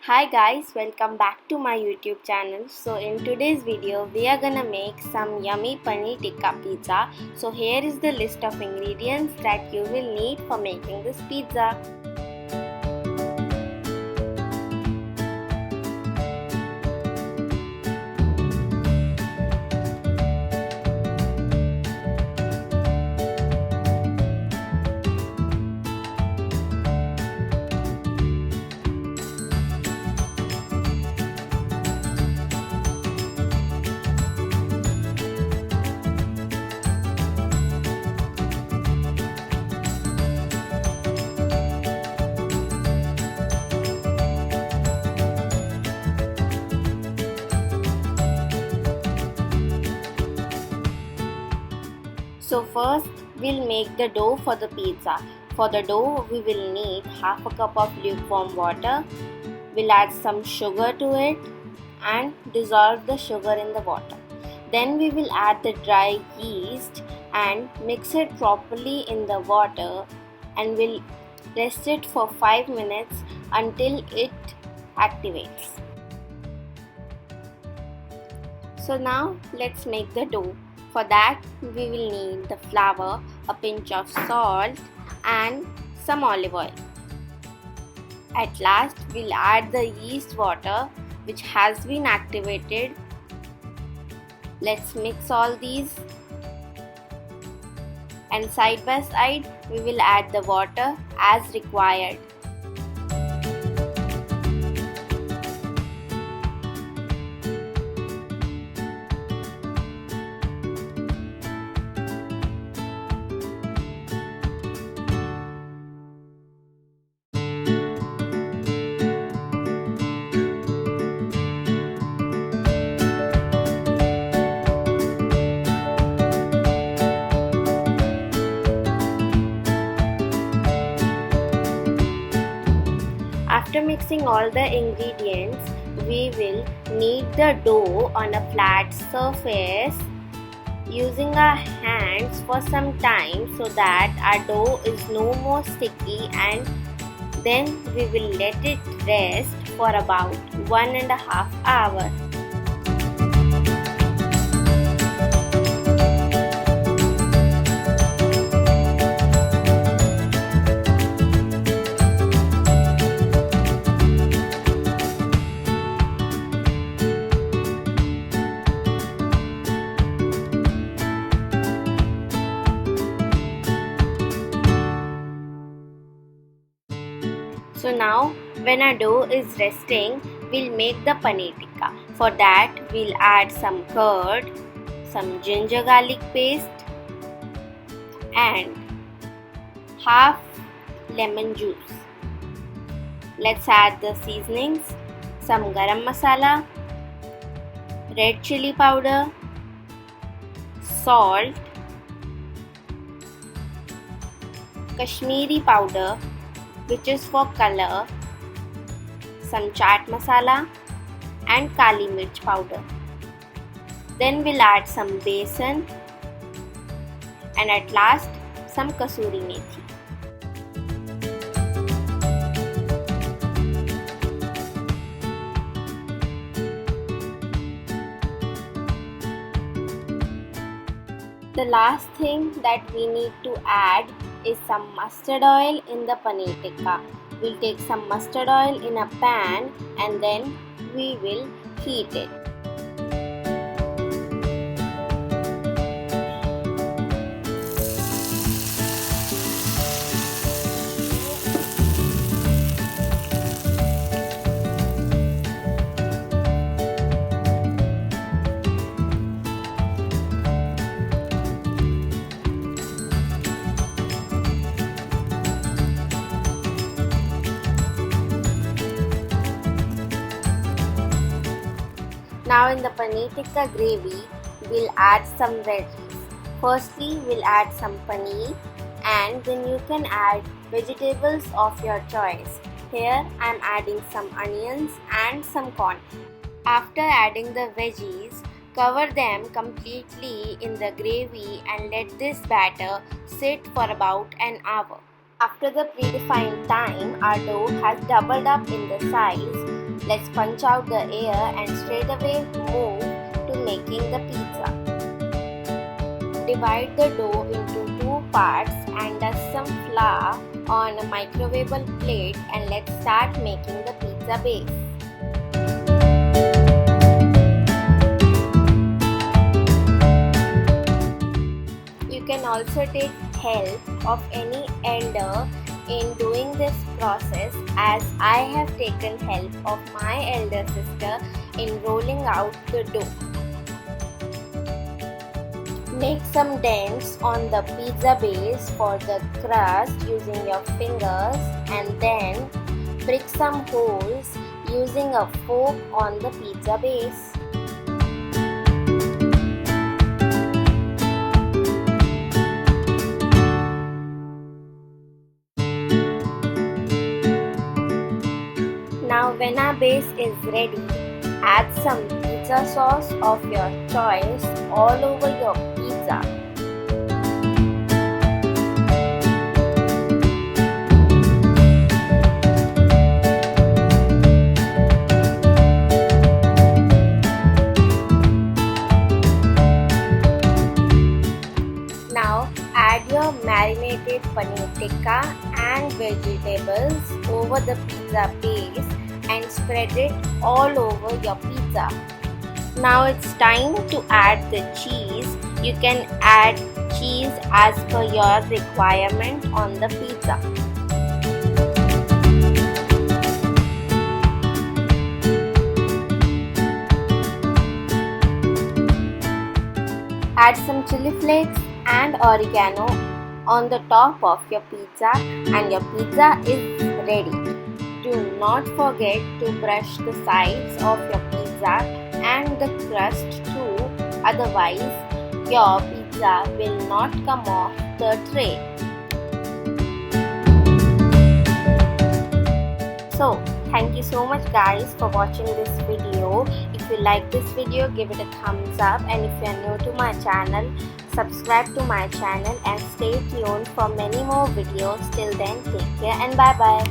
Hi guys, welcome back to my YouTube channel. So in today's video we are gonna make some yummy paneer tikka pizza. So here is the list of ingredients that you will need for making this pizza. So first we'll make the dough for the pizza. For the dough we will need half a cup of lukewarm water. We'll add some sugar to it and dissolve the sugar in the water. Then we will add the dry yeast and mix it properly in the water and we'll rest it for 5 minutes until it activates. So now let's make the dough. For that we will need the flour, a pinch of salt and some olive oil. At last we'll add the yeast water which has been activated. Let's mix all these and side by side we will add the water as required. After mixing all the ingredients, we will knead the dough on a flat surface using our hands for some time so that our dough is no more sticky, and then we will let it rest for about 1.5 hours. So now when our dough is resting, we'll make the paneer tikka. For that we'll add some curd, some ginger garlic paste and half lemon juice. Let's add the seasonings, some garam masala, red chilli powder, salt, Kashmiri powder which is for color, some chaat masala and kali mirch powder. Then we'll add some besan and at last some Kasoori methi. The last thing that we need to add is some mustard oil in the paneer tikka. We'll take some mustard oil in a pan and then we will heat it. Now in the paneer tikka gravy, we'll add some veggies. Firstly, we'll add some paneer and then you can add vegetables of your choice. Here I am adding some onions and some corn. After adding the veggies, cover them completely in the gravy and let this batter sit for about an hour. After the predefined time, our dough has doubled up in the size. Let's punch out the air and straight away move to making the pizza. Divide the dough into 2 parts and dust some flour on a microwavable plate, and let's start making the pizza base. You can also take help of any elder in doing this process, as I have taken help of my elder sister in rolling out the dough. Make some dents on the pizza base for the crust using your fingers, and then prick some holes using a fork on the pizza base. Now when our base is ready, add some pizza sauce of your choice all over your pizza. Now add your marinated paneer tikka and vegetables over the pizza base and spread it all over your pizza. Now it's time to add the cheese. You can add cheese as per your requirement on the pizza. Add some chili flakes and oregano on the top of your pizza, and your pizza is ready. Do not forget to brush the sides of your pizza and the crust too, otherwise your pizza will not come off the tray. So thank you so much guys for watching this video. If you like this video, give it a thumbs up, and if you are new to my channel, subscribe to my channel and stay tuned for many more videos. Till then, take care and bye bye.